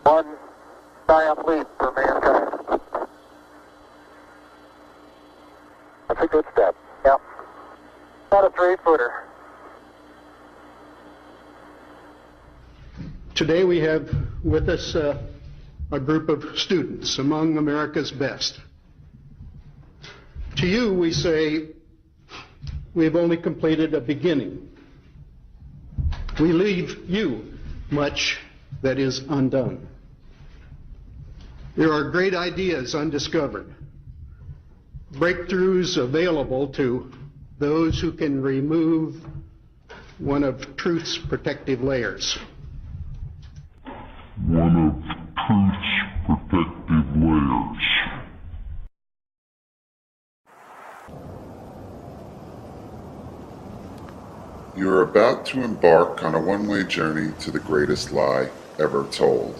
One giant leap for mankind. That's a good step. Yep. About a 3-footer. Today we have with us a group of students among America's best. To you we say, we have only completed a beginning. We leave you much that is undone. There are great ideas undiscovered, breakthroughs available to those who can remove one of truth's protective layers. One of truth's protective layers. You are about to embark on a one-way journey to the greatest lie ever told.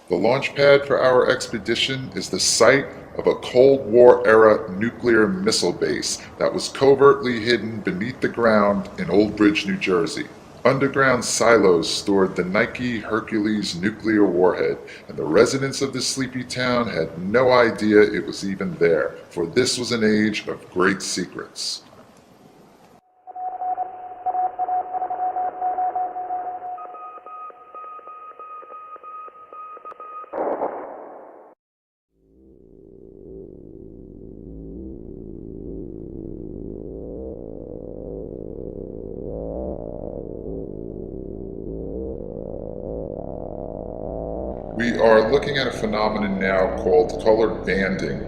The launch pad for our expedition is the site of a Cold War-era nuclear missile base that was covertly hidden beneath the ground in Old Bridge, New Jersey. Underground silos stored the Nike Hercules nuclear warhead, and the residents of this sleepy town had no idea it was even there, for this was an age of great secrets. We are looking at a phenomenon now called colored banding,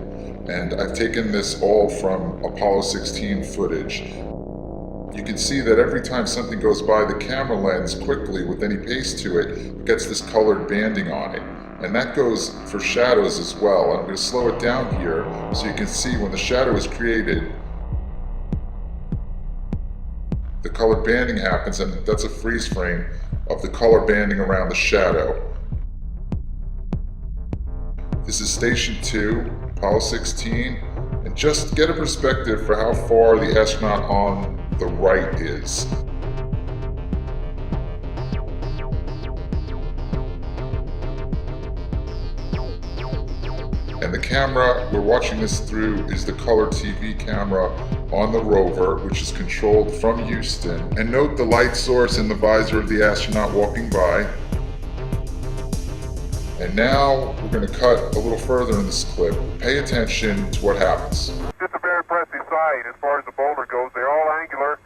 and I've taken this all from Apollo 16 footage. You can see that every time something goes by the camera lens quickly with any pace to it, it gets this colored banding on it. And that goes for shadows as well. I'm going to slow it down here so you can see when the shadow is created, the colored banding happens, and that's a freeze frame of the color banding around the shadow. This is Station 2, Apollo 16, and just get a perspective for how far the astronaut on the right is. And the camera we're watching this through is the color TV camera on the rover, which is controlled from Houston. And note the light source in the visor of the astronaut walking by. And now we're going to cut a little further in this clip. Pay attention to what happens. Just a very impressive sight as far as the boulder goes. They're all angular.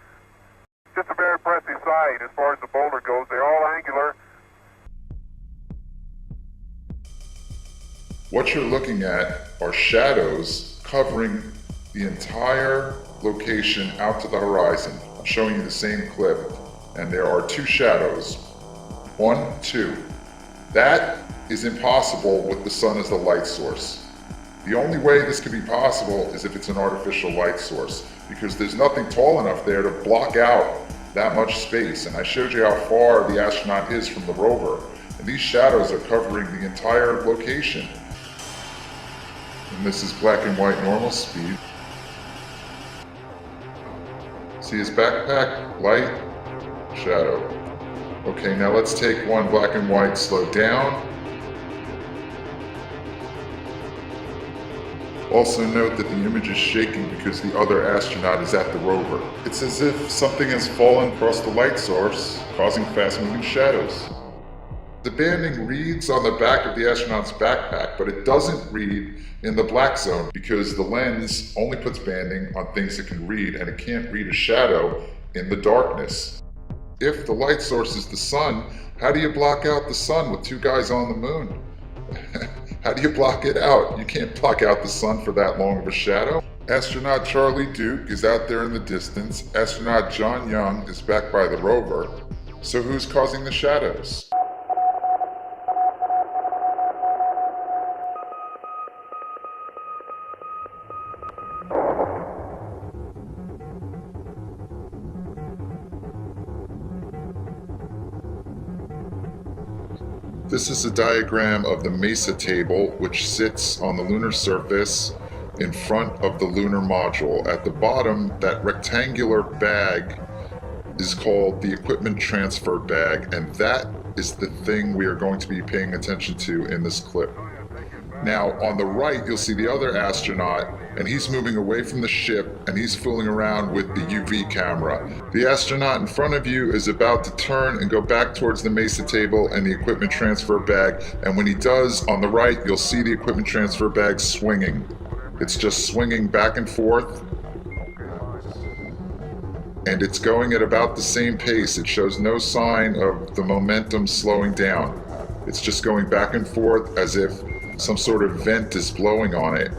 Just a very impressive sight as far as the boulder goes. They're all angular. What you're looking at are shadows covering the entire location out to the horizon. I'm showing you the same clip, and there are two shadows. 1, 2. That is impossible with the sun as the light source. The only way this could be possible is if it's an artificial light source, because there's nothing tall enough there to block out that much space. And I showed you how far the astronaut is from the rover, and these shadows are covering the entire location. And this is black and white normal speed. See his backpack, light, shadow. Okay, now let's take one black and white, slow down. Also note that the image is shaking because the other astronaut is at the rover. It's as if something has fallen across the light source, causing fast-moving shadows. The banding reads on the back of the astronaut's backpack, but it doesn't read in the black zone because the lens only puts banding on things it can read, and it can't read a shadow in the darkness. If the light source is the sun, how do you block out the sun with two guys on the moon? How do you block it out? You can't block out the sun for that long of a shadow. Astronaut Charlie Duke is out there in the distance. Astronaut John Young is back by the rover. So who's causing the shadows? This is a diagram of the MESA table, which sits on the lunar surface. in front of the lunar module. At the bottom, that rectangular bag is called the equipment transfer bag, and that is the thing we are going to be paying attention to in this clip. Now, on the right, you'll see the other astronaut, and he's moving away from the ship, and he's fooling around with the UV camera. The astronaut in front of you is about to turn and go back towards the Mesa table and the equipment transfer bag, and when he does, on the right, you'll see the equipment transfer bag swinging. It's just swinging back and forth, and it's going at about the same pace. It shows no sign of the momentum slowing down. It's just going back and forth as if some sort of vent is blowing on it,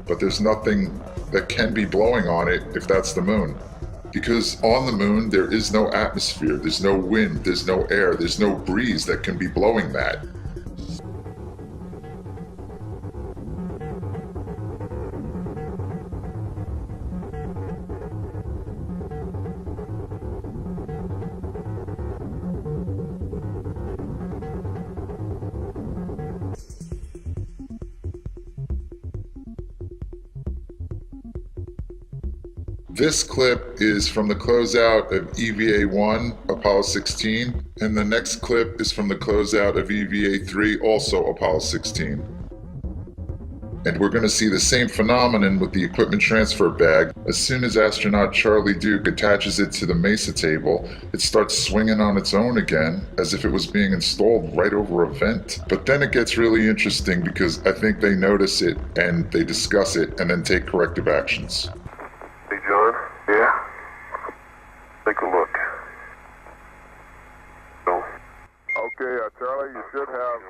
but there's nothing that can be blowing on it if that's the moon. Because on the moon, there is no atmosphere, there's no wind, there's no air, there's no breeze that can be blowing that. This clip is from the closeout of EVA-1, Apollo 16, and the next clip is from the closeout of EVA-3, also Apollo 16. And we're going to see the same phenomenon with the equipment transfer bag. As soon as astronaut Charlie Duke attaches it to the Mesa table, it starts swinging on its own again, as if it was being installed right over a vent. But then it gets really interesting because I think they notice it and they discuss it and then take corrective actions. Hey, John? Yeah? Take a look. So. Okay, Charlie, you should have,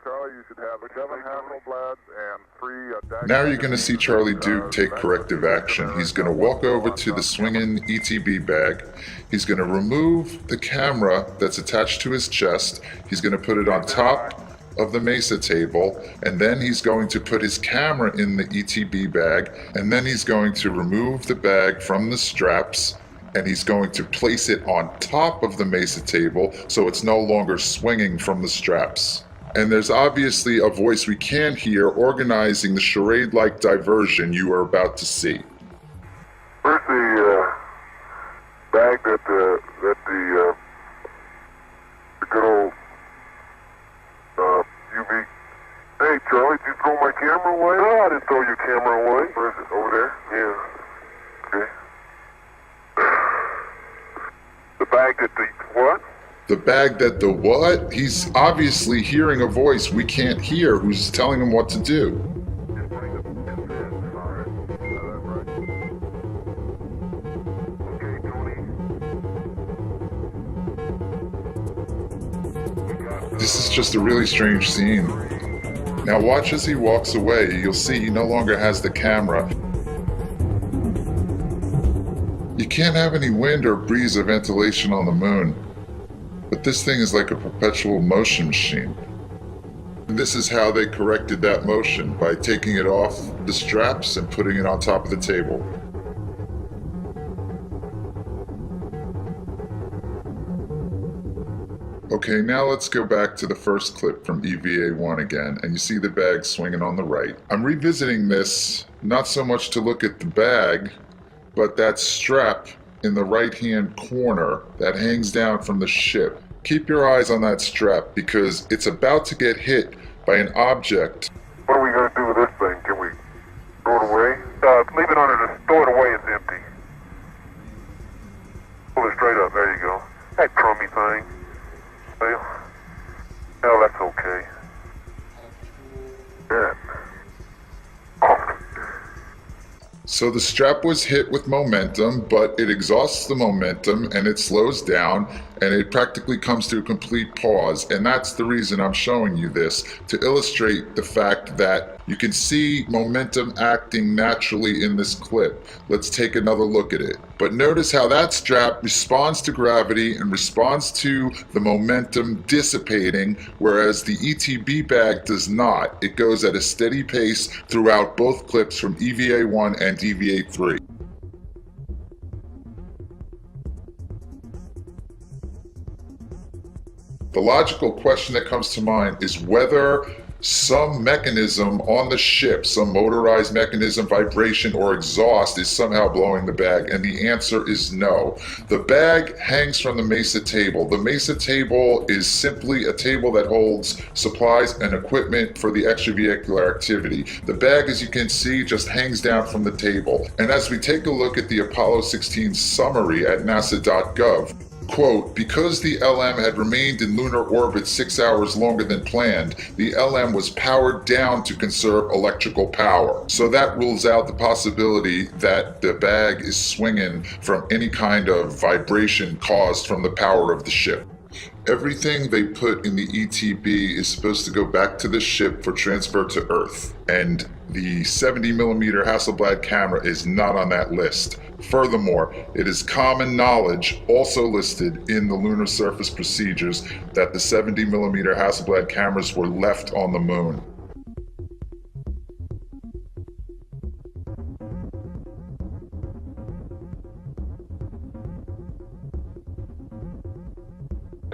Charlie, you should have 7 Hasselblads and 3, Now you're going to see Charlie Duke take corrective action. He's going to walk over to the swinging ETB bag. He's going to remove the camera that's attached to his chest. He's going to put it on top of the Mesa table, and then he's going to put his camera in the ETB bag, and then he's going to remove the bag from the straps, and he's going to place it on top of the Mesa table so it's no longer swinging from the straps. And there's obviously a voice we can hear organizing the charade-like diversion you are about to see. Where's the bag that the good old UV? Hey, Charlie, did you throw my camera away? No, I didn't throw your camera away. Where is it? Over there? Yeah. Okay. The bag that the what? The bag that the what? He's obviously hearing a voice we can't hear who's telling him what to do. This is just a really strange scene. Now watch as he walks away. You'll see he no longer has the camera. You can't have any wind or breeze or ventilation on the moon. But this thing is like a perpetual motion machine. And this is how they corrected that motion, by taking it off the straps and putting it on top of the table. Okay, now let's go back to the first clip from EVA-1 again, and you see the bag swinging on the right. I'm revisiting this, not so much to look at the bag, but that strap in the right-hand corner that hangs down from the ship. Keep your eyes on that strap because it's about to get hit by an object. What are we going to do with this thing? Can we throw it away? Leave it under the, throw it away, it's empty. Pull it straight up, there you go. That crummy thing. Well, that's okay. Yeah. Oh. So the strap was hit with momentum, but it exhausts the momentum and it slows down and it practically comes to a complete pause. And that's the reason I'm showing you this, to illustrate the fact that you can see momentum acting naturally in this clip. Let's take another look at it. But notice how that strap responds to gravity and responds to the momentum dissipating, whereas the ETB bag does not. It goes at a steady pace throughout both clips from EVA-1 and EVA-3. The logical question that comes to mind is whether some mechanism on the ship, some motorized mechanism, vibration, or exhaust is somehow blowing the bag, and the answer is no. The bag hangs from the Mesa table. The Mesa table is simply a table that holds supplies and equipment for the extravehicular activity. The bag, as you can see, just hangs down from the table. And as we take a look at the Apollo 16 summary at nasa.gov, quote, because the LM had remained in lunar orbit 6 hours longer than planned, the LM was powered down to conserve electrical power. So that rules out the possibility that the bag is swinging from any kind of vibration caused from the power of the ship. Everything they put in the ETB is supposed to go back to the ship for transfer to Earth, and the 70mm Hasselblad camera is not on that list. Furthermore, it is common knowledge, also listed in the lunar surface procedures, that the 70mm Hasselblad cameras were left on the moon.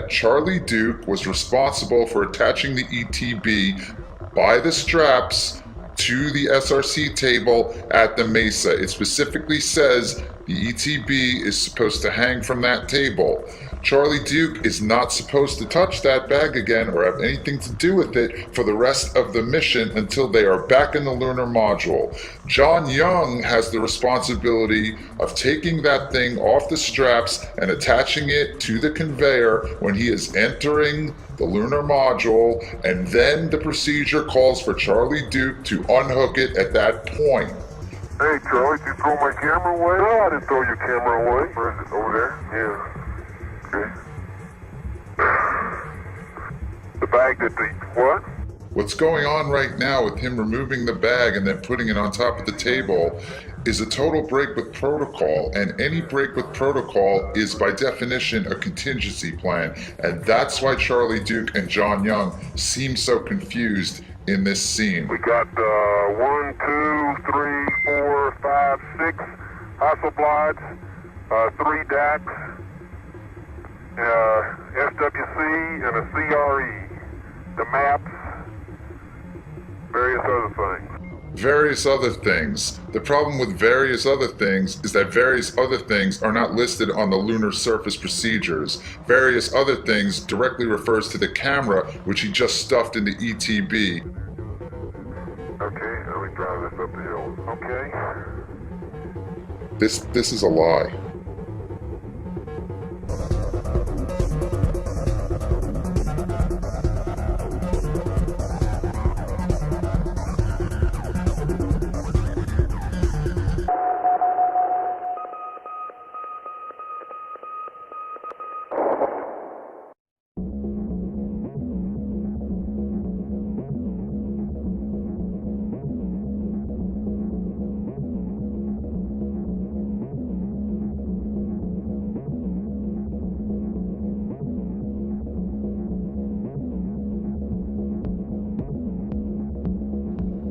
Charlie Duke was responsible for attaching the ETB by the straps to the SRC table at the Mesa. It specifically says the ETB is supposed to hang from that table. Charlie Duke is not supposed to touch that bag again or have anything to do with it for the rest of the mission until they are back in the lunar module. John Young has the responsibility of taking that thing off the straps and attaching it to the conveyor when he is entering the lunar module, and then the procedure calls for Charlie Duke to unhook it at that point. Hey, Charlie, did you throw my camera away? No, I didn't throw your camera away. Where is it? Over there? Yeah. Okay. The bag that the what? What's going on right now with him removing the bag and then putting it on top of the table is a total break with protocol, and any break with protocol is by definition a contingency plan, and that's why Charlie Duke and John Young seem so confused in this scene. We got 1, 2, 3, 4, 5, 6 Hasselblads, 3 DACs, SWC, and a CRE. The maps, various other things. Various other things. The problem with various other things is that various other things are not listed on the lunar surface procedures. Various other things directly refers to the camera, which he just stuffed in the ETB. Okay, let me drive this up the hill. Okay. This is a lie.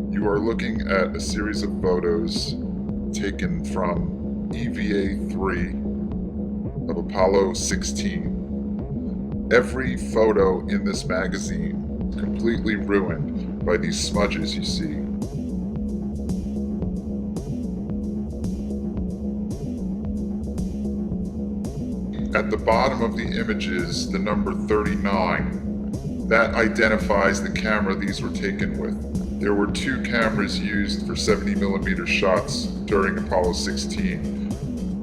You are looking at a series of photos taken from EVA-3 of Apollo 16. Every photo in this magazine is completely ruined by these smudges you see. At the bottom of the images, the number 39, that identifies the camera these were taken with. There were 2 cameras used for 70mm shots during Apollo 16,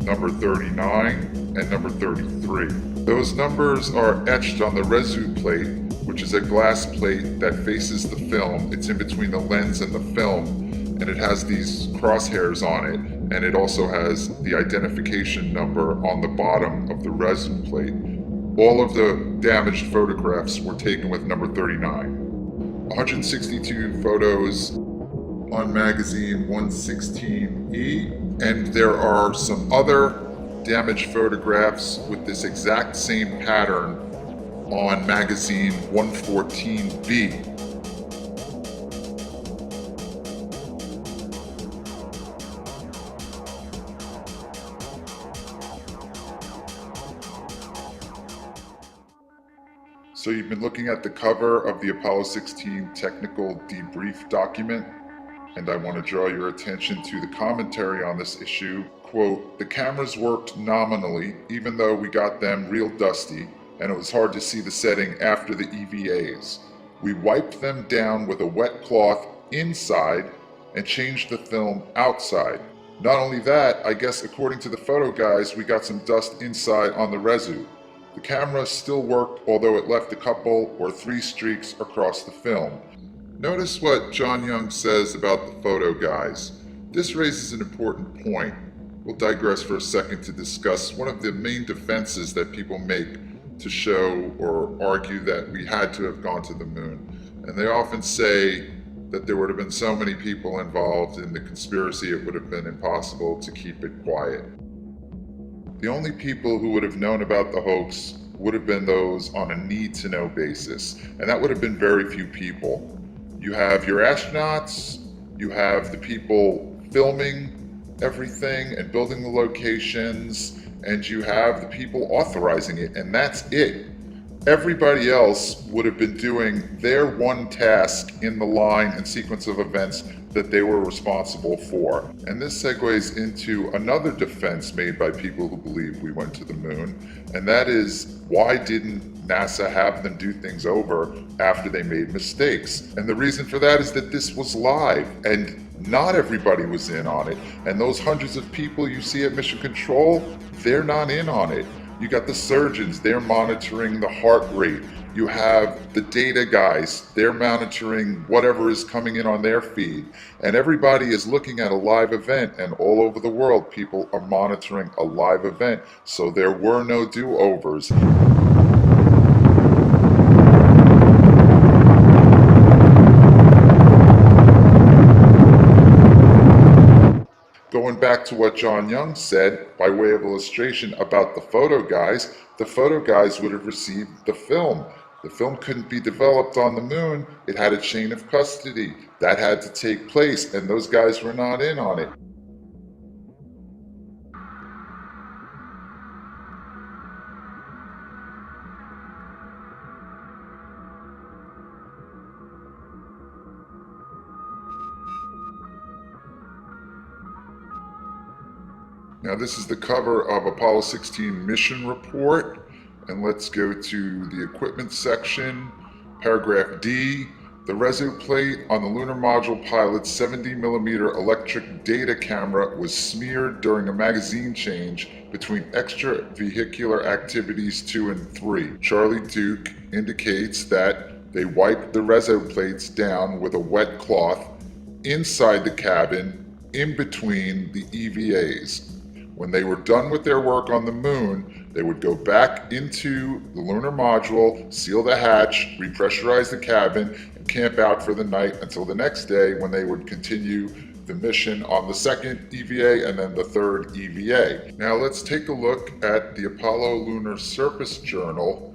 number 39 and number 33. Those numbers are etched on the resu plate, which is a glass plate that faces the film. It's in between the lens and the film, and it has these crosshairs on it, and it also has the identification number on the bottom of the resu plate. All of the damaged photographs were taken with number 39. 162 photos on magazine 116E, and there are some other damaged photographs with this exact same pattern on magazine 114B. So you've been looking at the cover of the Apollo 16 technical debrief document, and I want to draw your attention to the commentary on this issue. Quote, "The cameras worked nominally, even though we got them real dusty, and it was hard to see the setting after the EVAs. We wiped them down with a wet cloth inside and changed the film outside. Not only that, I guess according to the photo guys, we got some dust inside on the residue. The camera still worked, although it left a couple or 3 streaks across the film." Notice what John Young says about the photo guys. This raises an important point. We'll digress for a second to discuss one of the main defenses that people make to show or argue that we had to have gone to the moon. And they often say that there would have been so many people involved in the conspiracy it would have been impossible to keep it quiet. The only people who would have known about the hoax would have been those on a need-to-know basis, and that would have been very few people. You have your astronauts, you have the people filming everything and building the locations, and you have the people authorizing it, and that's it. Everybody else would have been doing their one task in the line and sequence of events that they were responsible for. And this segues into another defense made by people who believe we went to the moon, and that is, why didn't NASA have them do things over after they made mistakes? And the reason for that is that this was live, and not everybody was in on it. And those hundreds of people you see at Mission Control, they're not in on it. You got the surgeons, they're monitoring the heart rate. You have the data guys, they're monitoring whatever is coming in on their feed. And everybody is looking at a live event, and all over the world, people are monitoring a live event. So there were no do-overs. Going back to what John Young said, by way of illustration about the photo guys would have received the film. The film couldn't be developed on the moon. It had a chain of custody. That had to take place, and those guys were not in on it. Now this is the cover of Apollo 16 mission report, and let's go to the equipment section. Paragraph D, the residue plate on the lunar module pilot's 70mm electric data camera was smeared during a magazine change between extravehicular activities 2 and 3. Charlie Duke indicates that they wiped the residue plates down with a wet cloth inside the cabin in between the EVAs. When they were done with their work on the moon, they would go back into the lunar module, seal the hatch, repressurize the cabin, and camp out for the night until the next day, when they would continue the mission on the second EVA and then the third EVA. Now let's take a look at the Apollo Lunar Surface Journal,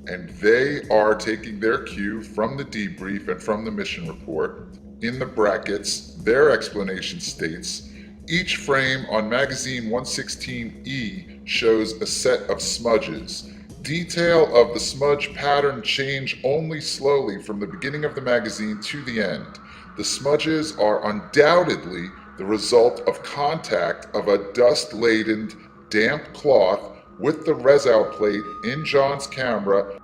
and they are taking their cue from the debrief and from the mission report. In the brackets, their explanation states, "Each frame on magazine 116E shows a set of smudges. Detail of the smudge pattern change only slowly from the beginning of the magazine to the end. The smudges are undoubtedly the result of contact of a dust-laden, damp cloth with the residue plate in John's camera."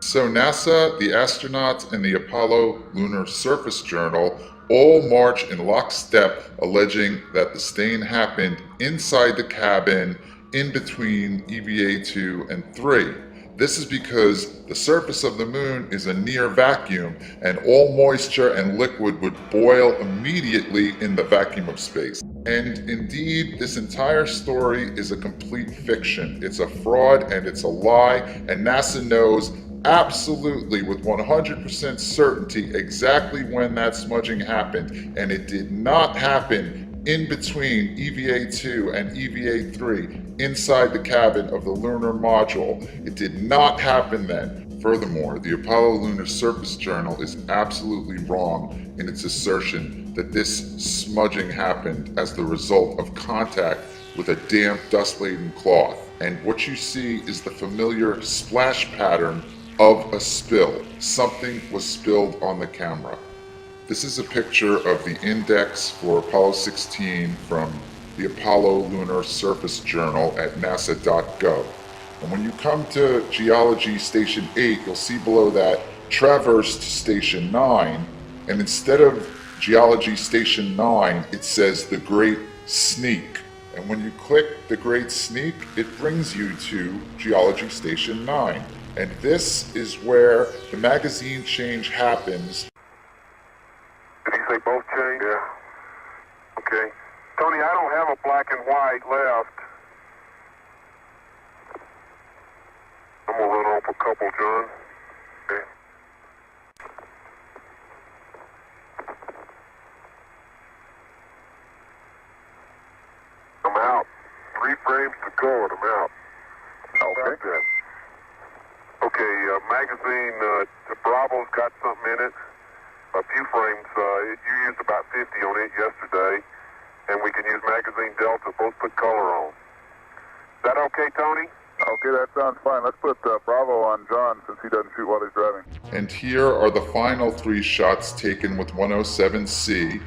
So NASA, the astronauts, and the Apollo Lunar Surface Journal all march in lockstep, alleging that the stain happened inside the cabin in between EVA 2 and 3. This is because the surface of the moon is a near vacuum, and all moisture and liquid would boil immediately in the vacuum of space. And indeed, this entire story is a complete fiction. It's a fraud and it's a lie, and NASA knows absolutely with 100% certainty exactly when that smudging happened, and it did not happen in between EVA 2 and EVA 3 inside the cabin of the lunar module. It did not happen then. Furthermore, the Apollo Lunar Surface Journal is absolutely wrong in its assertion that this smudging happened as the result of contact with a damp, dust-laden cloth. And what you see is the familiar splash pattern of a spill. Something was spilled on the camera. This is a picture of the index for Apollo 16 from the Apollo Lunar Surface Journal at nasa.gov. And when you come to Geology Station 8, you'll see below that traversed Station 9, and instead of Geology Station 9, it says the Great Sneak. And when you click the Great Sneak, it brings you to Geology Station 9. And this is where the magazine change happens. Did he say both change? Yeah. Okay. Tony, I don't have a black and white left. I'm gonna run off a couple, John. Okay. I'm out. 3 frames to go and I'm out. Okay. Okay, magazine, Bravo's got something in it. A few frames, you used about 50 on it yesterday, and we can use magazine Delta, both put color on. Is that okay, Tony? Okay, that sounds fine. Let's put Bravo on John since he doesn't shoot while he's driving. And here are the final 3 shots taken with 107C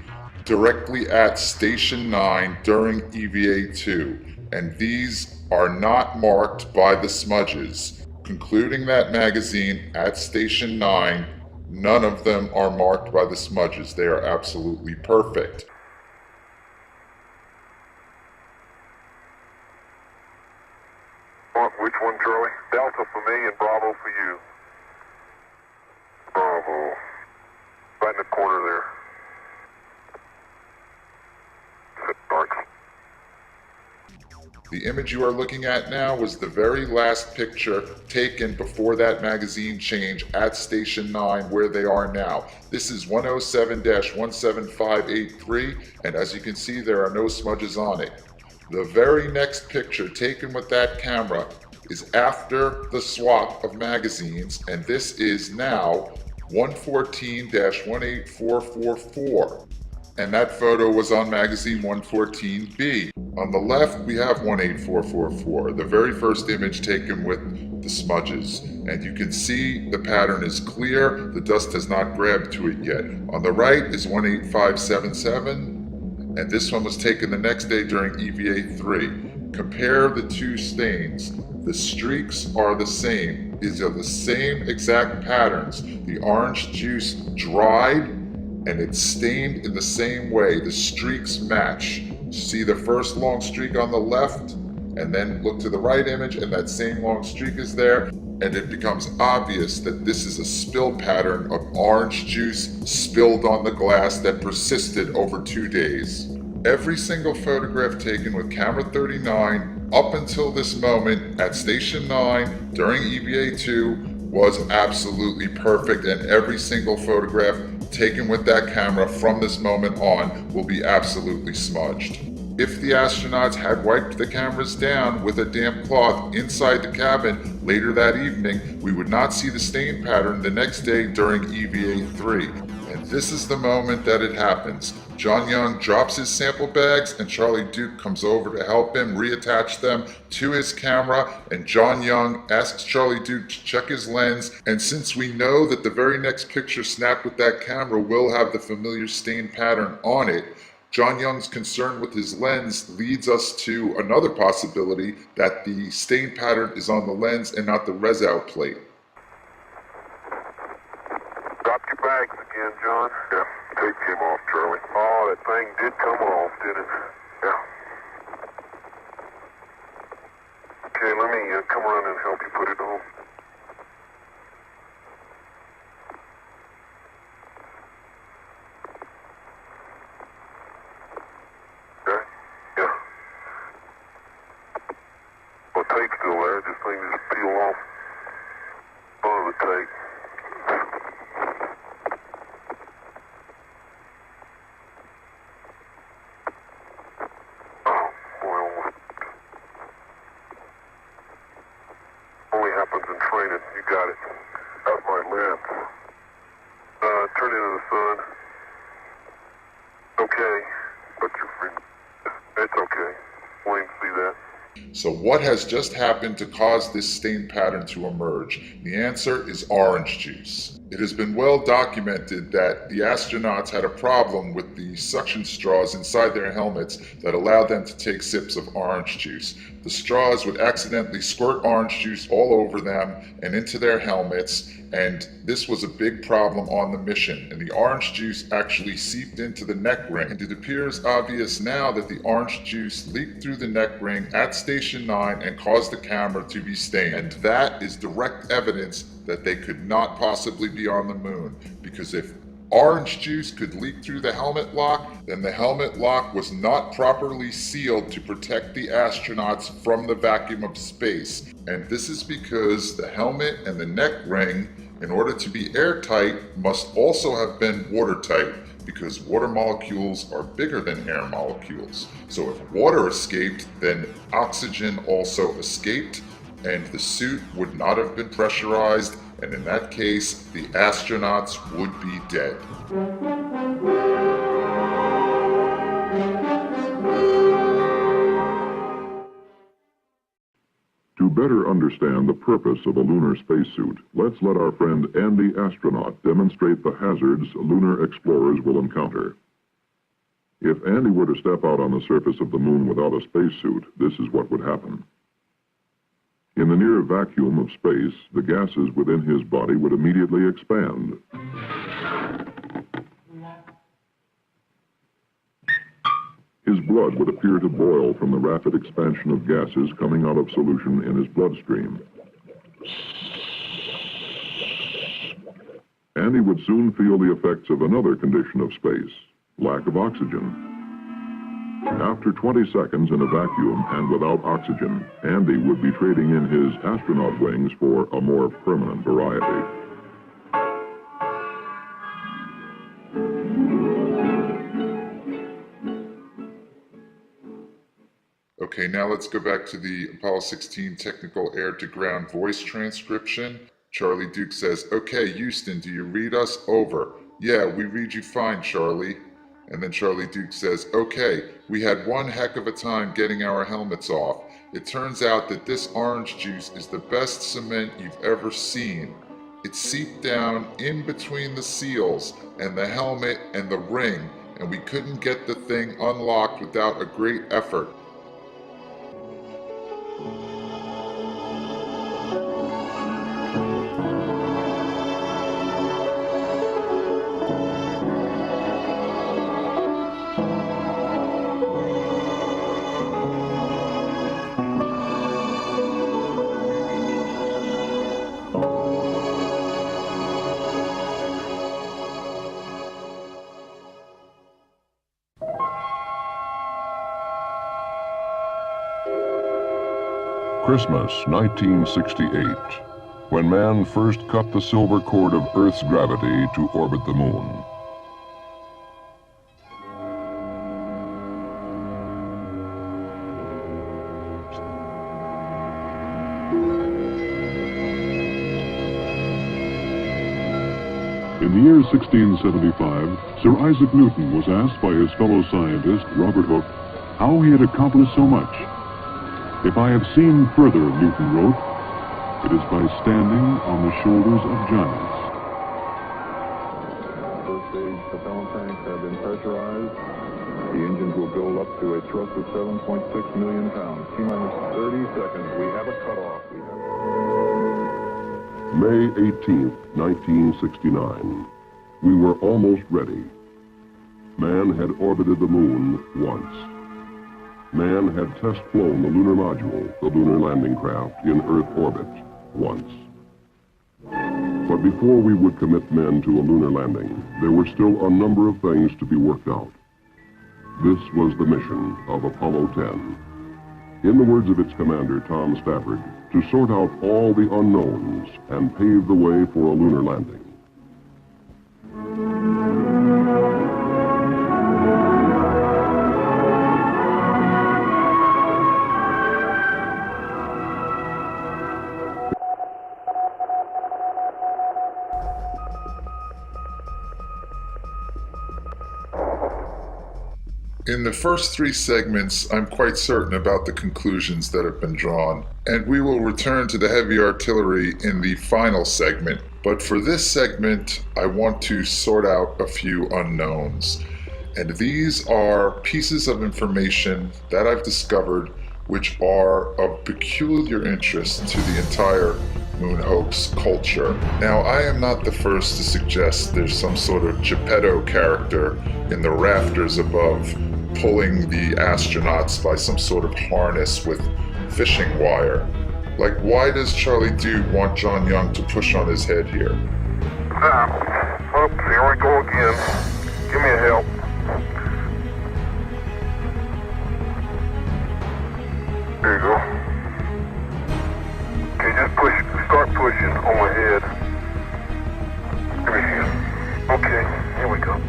directly at Station 9 during EVA-2. And these are not marked by the smudges. Concluding that magazine at Station 9, none of them are marked by the smudges. They are absolutely perfect. Which one, Charlie? Delta for me and Bravo for you. Bravo. Right in the corner there. Dark. The image you are looking at now was the very last picture taken before that magazine change at Station 9 where they are now. This is 107-17583, and as you can see, there are no smudges on it. The very next picture taken with that camera is after the swap of magazines, and this is now 114-18444. And that photo was on magazine 114B. On the left, we have 18444, the very first image taken with the smudges. And you can see the pattern is clear, the dust has not grabbed to it yet. On the right is 18577, and this one was taken the next day during EVA-3. Compare the 2 stains. The streaks are the same. These are the same exact patterns. The orange juice dried, and it's stained in the same way. The streaks match. See the first long streak on the left, and then look to the right image, and that same long streak is there, and it becomes obvious that this is a spill pattern of orange juice spilled on the glass that persisted over 2 days. Every single photograph taken with camera 39 up until this moment at Station 9 during EVA-2 was absolutely perfect, and every single photograph taken with that camera from this moment on will be absolutely smudged. If the astronauts had wiped the cameras down with a damp cloth inside the cabin later that evening, we would not see the stain pattern the next day during EVA-3. And this is the moment that it happens. John Young drops his sample bags, and Charlie Duke comes over to help him reattach them to his camera, and John Young asks Charlie Duke to check his lens, and since we know that the very next picture snapped with that camera will have the familiar stain pattern on it, John Young's concern with his lens leads us to another possibility that the stain pattern is on the lens and not the res-out plate. Dropped your bags again, John. Yeah, tape came off, Charlie. Oh, that thing did come off, did it? Yeah. Okay, let me come around and help you put it on. Okay? Yeah. Well, the tape's still there. This thing just peel off on the tape. You got it. That's my lens. Turn into the sun. Okay. But you're free. It's okay. Wait and see that. So what has just happened to cause this stain pattern to emerge? The answer is orange juice. It has been well documented that the astronauts had a problem with the suction straws inside their helmets that allowed them to take sips of orange juice. The straws would accidentally squirt orange juice all over them and into their helmets, and this was a big problem on the mission. And the orange juice actually seeped into the neck ring, and it appears obvious now that the orange juice leaked through the neck ring at Station 9 and caused the camera to be stained. And that is direct evidence that they could not possibly be on the moon, because if orange juice could leak through the helmet lock, then the helmet lock was not properly sealed to protect the astronauts from the vacuum of space. And this is because the helmet and the neck ring, in order to be airtight, must also have been watertight, because water molecules are bigger than air molecules. So if water escaped, then oxygen also escaped, and the suit would not have been pressurized, and in that case, the astronauts would be dead. To better understand the purpose of a lunar spacesuit, let's let our friend Andy Astronaut demonstrate the hazards lunar explorers will encounter. If Andy were to step out on the surface of the moon without a spacesuit, this is what would happen. In the near vacuum of space, the gases within his body would immediately expand. His blood would appear to boil from the rapid expansion of gases coming out of solution in his bloodstream. And he would soon feel the effects of another condition of space, lack of oxygen. After 20 seconds in a vacuum and without oxygen, Andy would be trading in his astronaut wings for a more permanent variety. Okay, now let's go back to the Apollo 16 technical air-to-ground voice transcription. Charlie Duke says, "Okay, Houston, do you read us? Over. Yeah, we read you fine, Charlie." And then Charlie Duke says, "Okay, we had one heck of a time getting our helmets off. It turns out that this orange juice is the best cement you've ever seen. It seeped down in between the seals and the helmet and the ring, and we couldn't get the thing unlocked without a great effort. Christmas, 1968, when man first cut the silver cord of Earth's gravity to orbit the moon. In the year 1675, Sir Isaac Newton was asked by his fellow scientist, Robert Hooke, how he had accomplished so much. "If I have seen further," Newton wrote, "it is by standing on the shoulders of giants." First stage propellant tanks have been pressurized. The engines will build up to a thrust of 7.6 million pounds. T-minus 30 seconds. We have a cutoff. May 18th, 1969. We were almost ready. Man had orbited the moon once. Man had test-flown the lunar module, the lunar landing craft, in Earth orbit once. But before we would commit men to a lunar landing, there were still a number of things to be worked out. This was the mission of Apollo 10. In the words of its commander, Tom Stafford, to sort out all the unknowns and pave the way for a lunar landing. In the first three segments, I'm quite certain about the conclusions that have been drawn, and we will return to the heavy artillery in the final segment. But for this segment, I want to sort out a few unknowns. And these are pieces of information that I've discovered which are of peculiar interest to the entire moon hoax culture. Now, I am not the first to suggest there's some sort of Geppetto character in the rafters above pulling the astronauts by some sort of harness with fishing wire. Like, why does Charlie Dude want John Young to push on his head here? Oops, here we go again. Give me a help. There you go. Okay, just start pushing on my head. Give me a hand. Okay, here we go.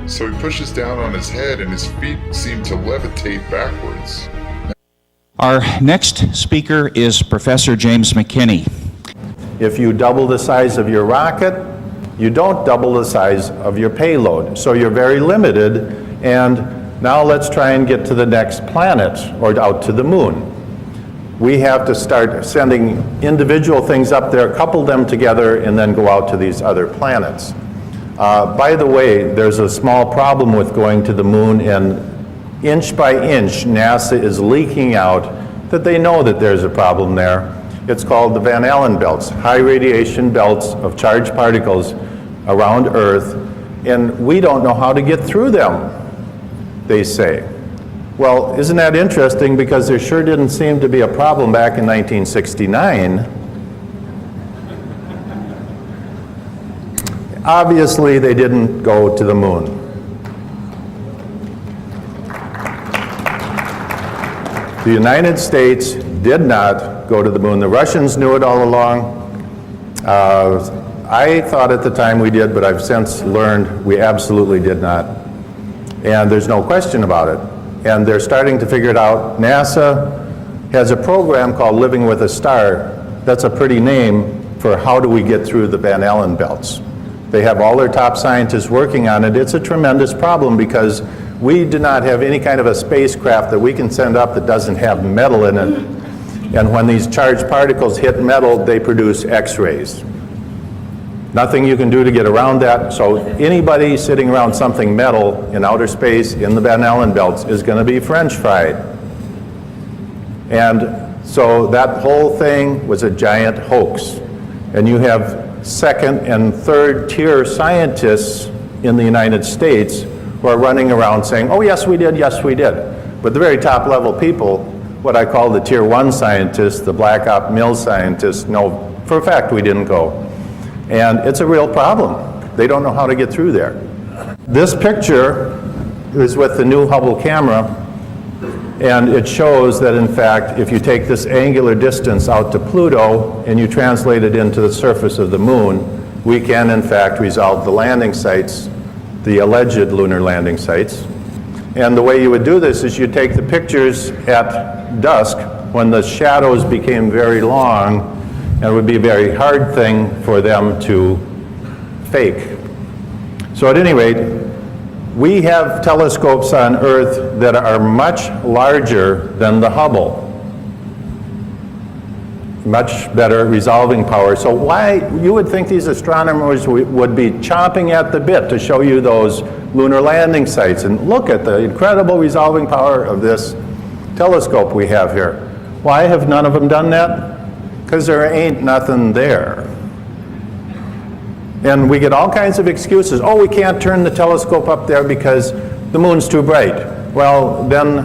So he pushes down on his head and his feet seem to levitate backwards. Our next speaker is Professor James McKinney. If you double the size of your rocket, you don't double the size of your payload. So you're very limited, and now let's try and get to the next planet or out to the moon. We have to start sending individual things up there, couple them together, and then go out to these other planets. By the way, there's a small problem with going to the moon, and inch by inch, NASA is leaking out that they know that there's a problem there. It's called the Van Allen belts, high radiation belts of charged particles around Earth, and we don't know how to get through them, they say. Well, isn't that interesting, because there sure didn't seem to be a problem back in 1969. Obviously, they didn't go to the moon. The United States did not go to the moon. The Russians knew it all along. I thought at the time we did, but I've since learned we absolutely did not. And there's no question about it. And they're starting to figure it out. NASA has a program called Living with a Star. That's a pretty name for how do we get through the Van Allen belts. They have all their top scientists working on it. It's a tremendous problem because we do not have any kind of a spacecraft that we can send up that doesn't have metal in it. And when these charged particles hit metal, they produce X-rays. Nothing you can do to get around that. So anybody sitting around something metal in outer space in the Van Allen belts is going to be French fried. And so that whole thing was a giant hoax. And you have second and third tier scientists in the United States who are running around saying, oh yes we did, yes we did. But the very top level people, what I call the tier one scientists, the black op mill scientists, know for a fact we didn't go. And it's a real problem. They don't know how to get through there. This picture is with the new Hubble camera, and it shows that in fact if you take this angular distance out to Pluto and you translate it into the surface of the moon, we can in fact resolve the landing sites, the alleged lunar landing sites. And the way you would do this is you take the pictures at dusk when the shadows became very long, and it would be a very hard thing for them to fake. So at any rate, we have telescopes on Earth that are much larger than the Hubble. Much better resolving power. So why, you would think these astronomers would be chomping at the bit to show you those lunar landing sites. And look at the incredible resolving power of this telescope we have here. Why have none of them done that? Because there ain't nothing there. And we get all kinds of excuses. Oh, we can't turn the telescope up there because the moon's too bright. Well, then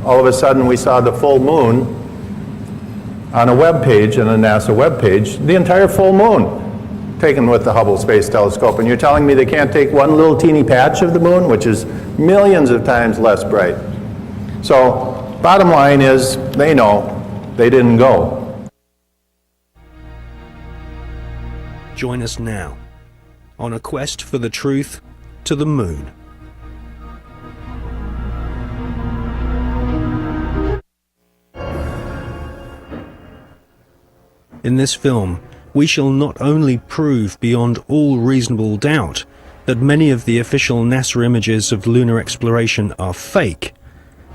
all of a sudden we saw the full moon on a web page, on a NASA web page, the entire full moon taken with the Hubble Space Telescope. And you're telling me they can't take one little teeny patch of the moon, which is millions of times less bright. So bottom line is, they know they didn't go. Join us now on a quest for the truth to the moon. In this film, we shall not only prove beyond all reasonable doubt that many of the official NASA images of lunar exploration are fake,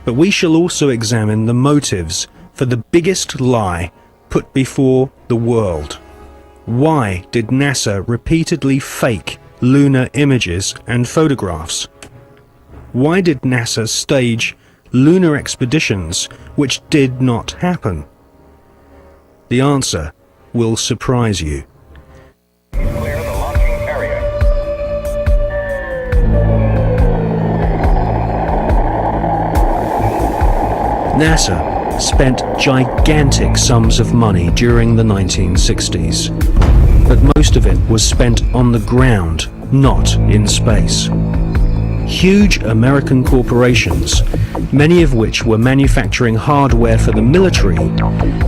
but we shall also examine the motives for the biggest lie put before the world. Why did NASA repeatedly fake lunar images and photographs? Why did NASA stage lunar expeditions which did not happen? The answer will surprise you. Clear the launching area. NASA spent gigantic sums of money during the 1960s, but most of it was spent on the ground, not in space. Huge American corporations, many of which were manufacturing hardware for the military,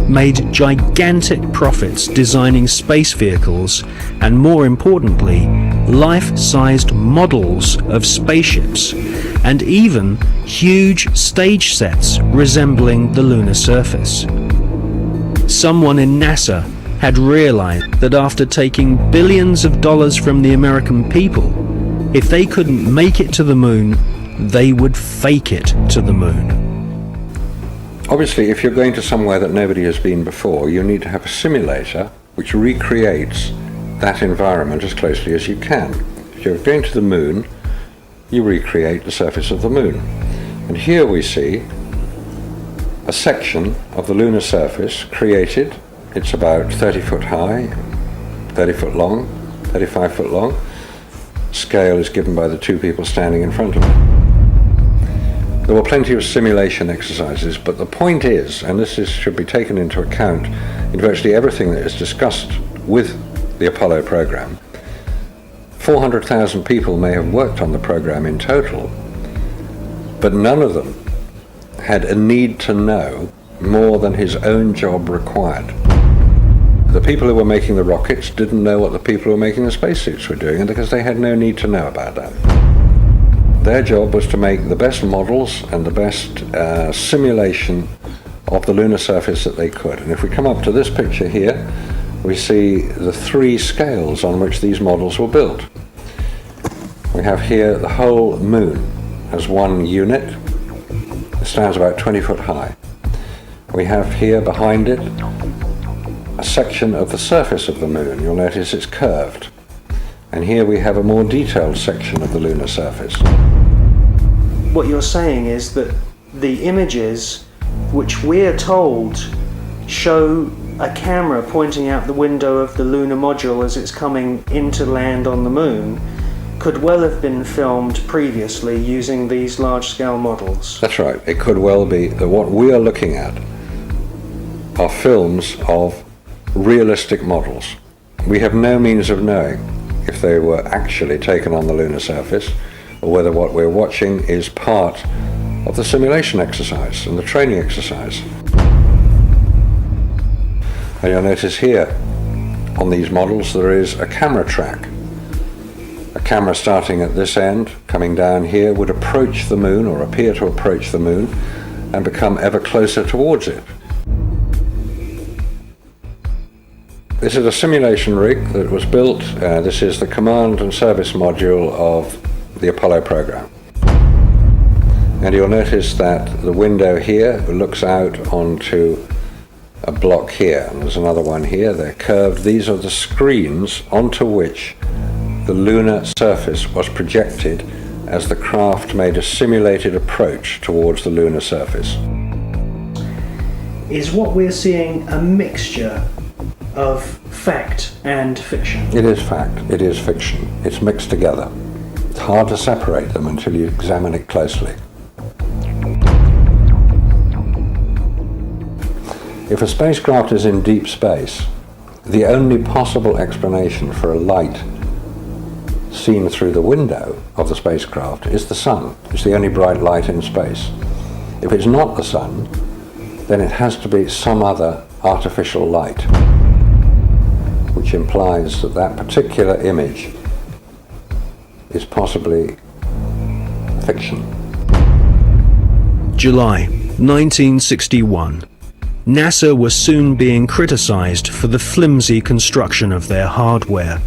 made gigantic profits designing space vehicles and, more importantly, life-sized models of spaceships, and even huge stage sets resembling the lunar surface. Someone in NASA had realized that after taking billions of dollars from the American people, if they couldn't make it to the moon, they would fake it to the moon. Obviously, if you're going to somewhere that nobody has been before, you need to have a simulator which recreates that environment as closely as you can. If you're going to the moon, you recreate the surface of the moon. And here we see a section of the lunar surface created. It's about 30 foot high, 30 foot long, 35 foot long. Scale is given by the two people standing in front of it. There were plenty of simulation exercises, but the point is, and should be taken into account in virtually everything that is discussed with the Apollo program, 400,000 people may have worked on the program in total, but none of them had a need to know more than his own job required. The people who were making the rockets didn't know what the people who were making the spacesuits were doing, and because they had no need to know about that. Their job was to make the best models and the best simulation of the lunar surface that they could. And if we come up to this picture here, we see the three scales on which these models were built. We have here the whole moon as one unit. It stands about 20 foot high. We have here behind it a section of the surface of the moon. You'll notice it's curved. And here we have a more detailed section of the lunar surface. What you're saying is that the images which we're told show a camera pointing out the window of the lunar module as it's coming into land on the moon could well have been filmed previously using these large-scale models. That's right. It could well be that what we are looking at are films of realistic models. We have no means of knowing if they were actually taken on the lunar surface or whether what we're watching is part of the simulation exercise and the training exercise. And you'll notice here on these models there is a camera track. A camera starting at this end, coming down here, would approach the moon or appear to approach the moon and become ever closer towards it. This is a simulation rig that was built. This is the command and service module of the Apollo program. And you'll notice that the window here looks out onto a block here, and there's another one here. They're curved. These are the screens onto which the lunar surface was projected as the craft made a simulated approach towards the lunar surface. Is what we're seeing a mixture of fact and fiction? It is fact, it is fiction. It's mixed together. It's hard to separate them until you examine it closely. If a spacecraft is in deep space, the only possible explanation for a light seen through the window of the spacecraft is the sun. It's the only bright light in space. If it's not the sun, then it has to be some other artificial light, which implies that that particular image is possibly fiction. July 1961. NASA was soon being criticized for the flimsy construction of their hardware.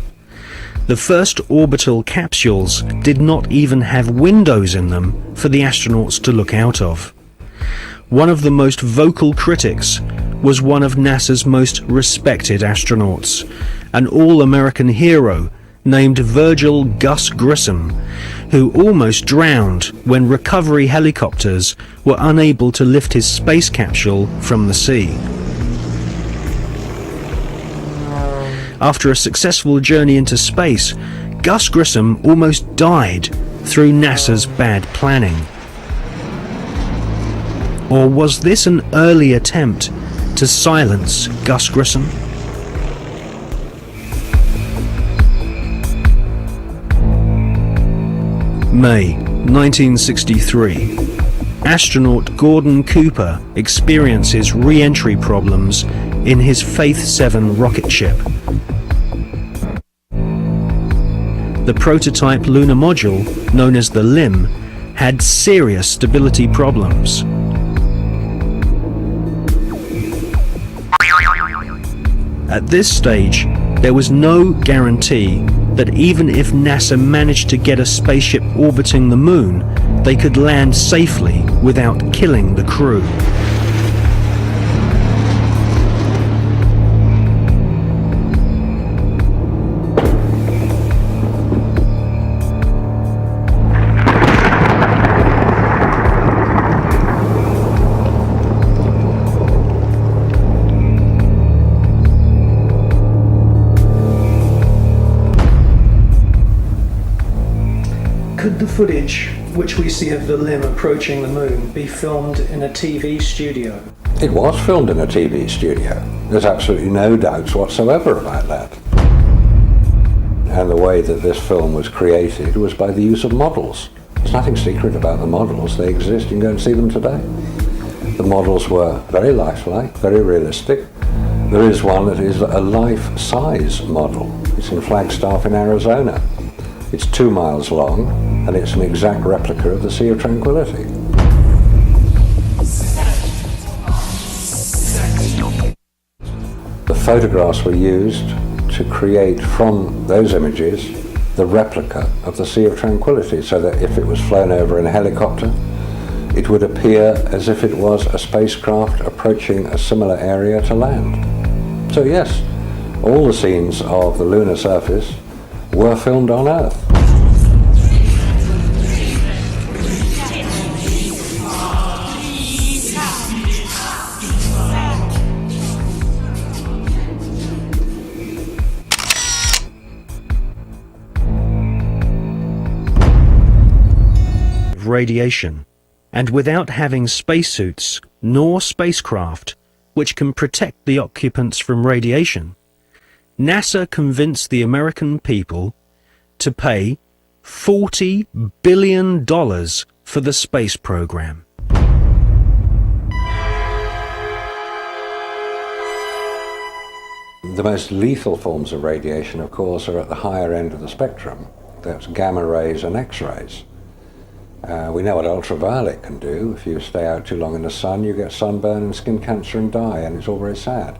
The first orbital capsules did not even have windows in them for the astronauts to look out of. One of the most vocal critics was one of NASA's most respected astronauts, an all-American hero named Virgil Gus Grissom, who almost drowned when recovery helicopters were unable to lift his space capsule from the sea. After a successful journey into space, Gus Grissom almost died through NASA's bad planning. Or was this an early attempt to silence Gus Grissom? May 1963. Astronaut Gordon Cooper experiences re-entry problems in his Faith 7 rocket ship. The prototype lunar module, known as the LIM, had serious stability problems. At this stage, there was no guarantee that even if NASA managed to get a spaceship orbiting the moon, they could land safely without killing the crew. Could the footage which we see of the LIM approaching the moon be filmed in a TV studio? It was filmed in a TV studio. There's absolutely no doubts whatsoever about that. And the way that this film was created was by the use of models. There's nothing secret about the models. They exist. You can go and see them today. The models were very lifelike, very realistic. There is one that is a life-size model. It's in Flagstaff in Arizona. It's 2 miles long, and it's an exact replica of the Sea of Tranquility. The photographs were used to create from those images the replica of the Sea of Tranquility, so that if it was flown over in a helicopter, it would appear as if it was a spacecraft approaching a similar area to land. So yes, all the scenes of the lunar surface were filmed on Earth. Radiation, and without having spacesuits nor spacecraft which can protect the occupants from radiation, NASA convinced the American people to pay $40 billion for the space program. The most lethal forms of radiation, of course, are at the higher end of the spectrum. That's gamma rays and X-rays. We know what ultraviolet can do. If you stay out too long in the sun, you get sunburn and skin cancer and die, and it's all very sad.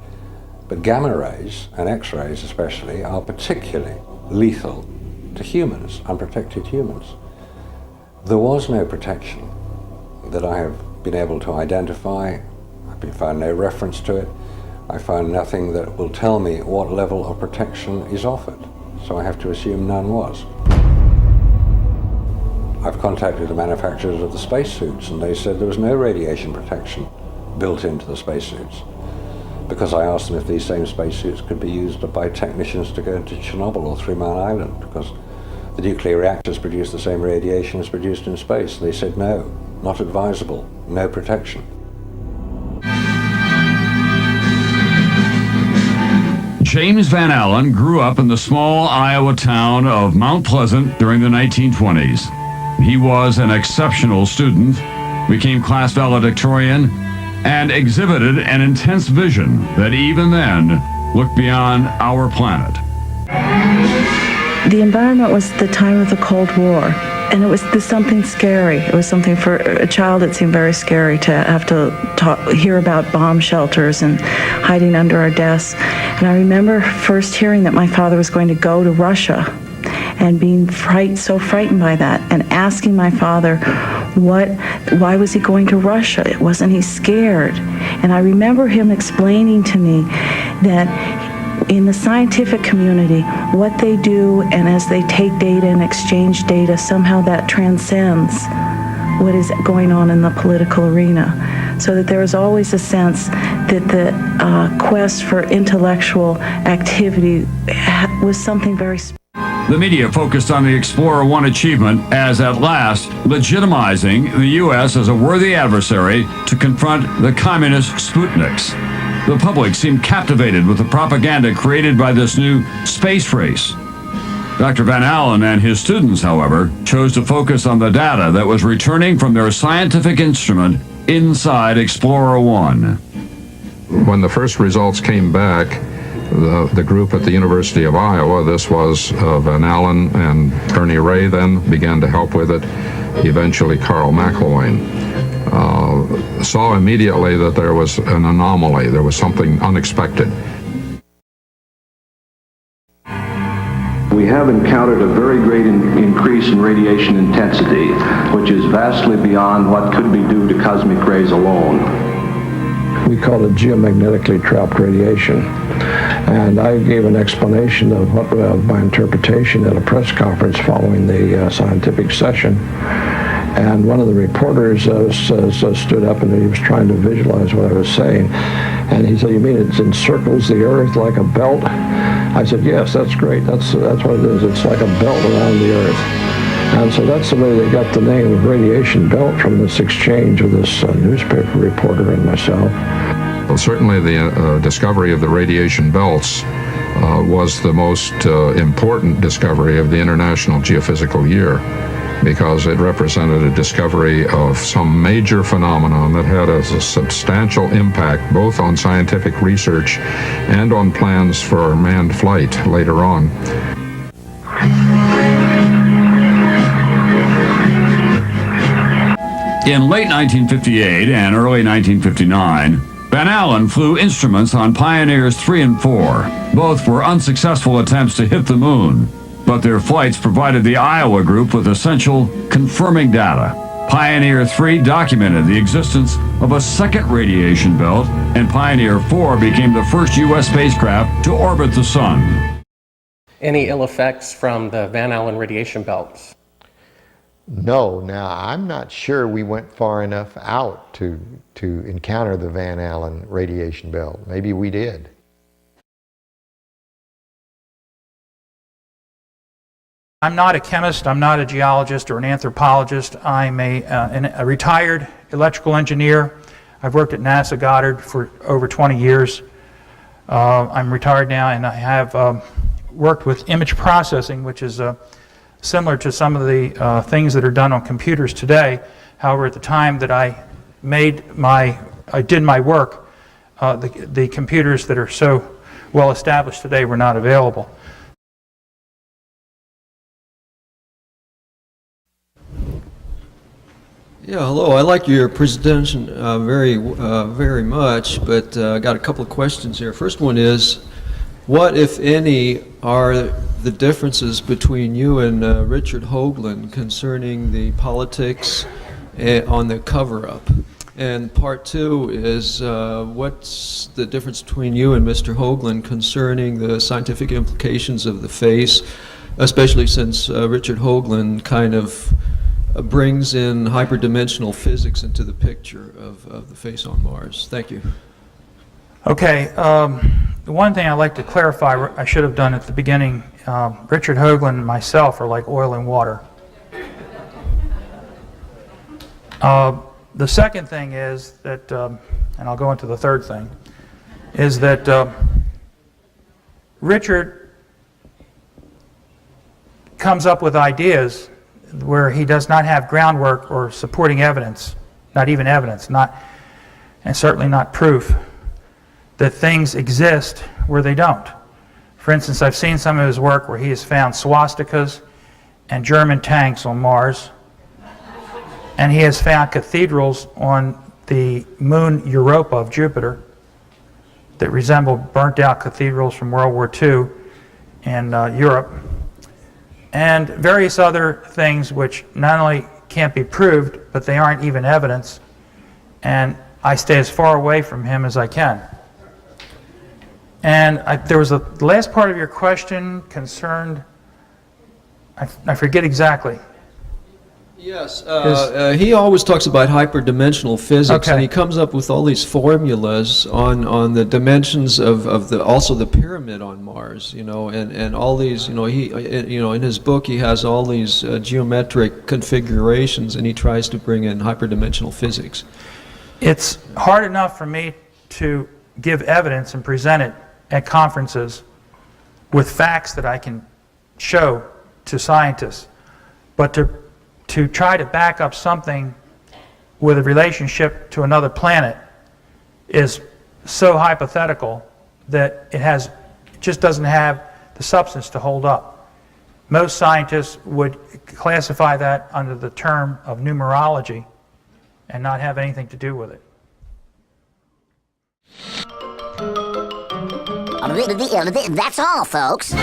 But gamma rays, and X-rays especially, are particularly lethal to humans, unprotected humans. There was no protection that I have been able to identify. I've found no reference to it. I found nothing that will tell me what level of protection is offered. So I have to assume none was. I've contacted the manufacturers of the spacesuits, and they said there was no radiation protection built into the spacesuits. Because I asked them if these same spacesuits could be used by technicians to go into Chernobyl or 3 Mile Island, because the nuclear reactors produce the same radiation as produced in space. They said no, not advisable, no protection. James Van Allen grew up in the small Iowa town of Mount Pleasant during the 1920s. He was an exceptional student, became class valedictorian, and exhibited an intense vision that even then looked beyond our planet. The environment was the time of the Cold War, and it was something scary. It was something for a child, it seemed very scary to have to hear about bomb shelters and hiding under our desks. And I remember first hearing that my father was going to go to Russia and being so frightened by that, and asking my father, why was he going to Russia? Wasn't he scared? And I remember him explaining to me that in the scientific community, what they do, and as they take data and exchange data, somehow that transcends what is going on in the political arena. So that there is always a sense that the quest for intellectual activity was something very special. The media focused on the Explorer 1 achievement as at last legitimizing the U.S. as a worthy adversary to confront the communist Sputniks. The public seemed captivated with the propaganda created by this new space race. Dr. Van Allen and his students, however, chose to focus on the data that was returning from their scientific instrument inside Explorer 1. When the first results came back, the group at the University of Iowa, this was Van Allen and Ernie Ray, then began to help with it, eventually Carl McElwain, saw immediately that there was an anomaly, there was something unexpected. We have encountered a very great increase in radiation intensity, which is vastly beyond what could be due to cosmic rays alone. We call it geomagnetically trapped radiation. And I gave an explanation of what my interpretation at a press conference following the scientific session. And one of the reporters stood up and he was trying to visualize what I was saying. And he said, "You mean it encircles the Earth like a belt?" I said, "Yes, that's great. That's what it is. It's like a belt around the Earth." And so that's the way they got the name of radiation belt, from this exchange with this newspaper reporter and myself. Well, certainly the discovery of the radiation belts was the most important discovery of the International Geophysical Year, because it represented a discovery of some major phenomenon that had a substantial impact both on scientific research and on plans for manned flight later on. In late 1958 and early 1959, Van Allen flew instruments on Pioneers 3 and 4. Both were unsuccessful attempts to hit the moon, but their flights provided the Iowa group with essential confirming data. Pioneer 3 documented the existence of a second radiation belt, and Pioneer 4 became the first U.S. spacecraft to orbit the sun. Any ill effects from the Van Allen radiation belts? No. Now, I'm not sure we went far enough out to encounter the Van Allen radiation belt. Maybe we did. I'm not a chemist, I'm not a geologist or an anthropologist. I'm a retired electrical engineer. I've worked at NASA Goddard for over 20 years. I'm retired now, and I have worked with image processing, which is similar to some of the things that are done on computers today. However, at the time that I did my work, the computers that are so well established today were not available. Yeah, hello. I like your presentation very much, but I got a couple of questions here. First one is, what, if any, are the differences between you and Richard Hoagland concerning the politics on the cover-up? And part two is, what's the difference between you and Mr. Hoagland concerning the scientific implications of the face, especially since Richard Hoagland kind of brings in hyperdimensional physics into the picture of the face on Mars? Thank you. Okay, the one thing I'd like to clarify, I should have done at the beginning, Richard Hoagland and myself are like oil and water. The second thing is that, and I'll go into the third thing, is that Richard comes up with ideas where he does not have groundwork or supporting evidence, not even evidence, and certainly not proof that things exist where they don't. For instance, I've seen some of his work where he has found swastikas and German tanks on Mars, and he has found cathedrals on the moon Europa of Jupiter that resemble burnt out cathedrals from World War II in Europe. and various other things which not only can't be proved, but they aren't even evidence, and I stay as far away from him as I can. And there was the last part of your question concerned, I forget exactly. Yes, he always talks about hyperdimensional physics, Okay. and he comes up with all these formulas on the dimensions of also the pyramid on Mars, and all these, in his book he has all these geometric configurations, and he tries to bring in hyperdimensional physics. It's hard enough for me to give evidence and present it at conferences with facts that I can show to scientists, but to try to back up something with a relationship to another planet is so hypothetical that it just doesn't have the substance to hold up. Most scientists would classify that under the term of numerology and not have anything to do with it. That's all, folks.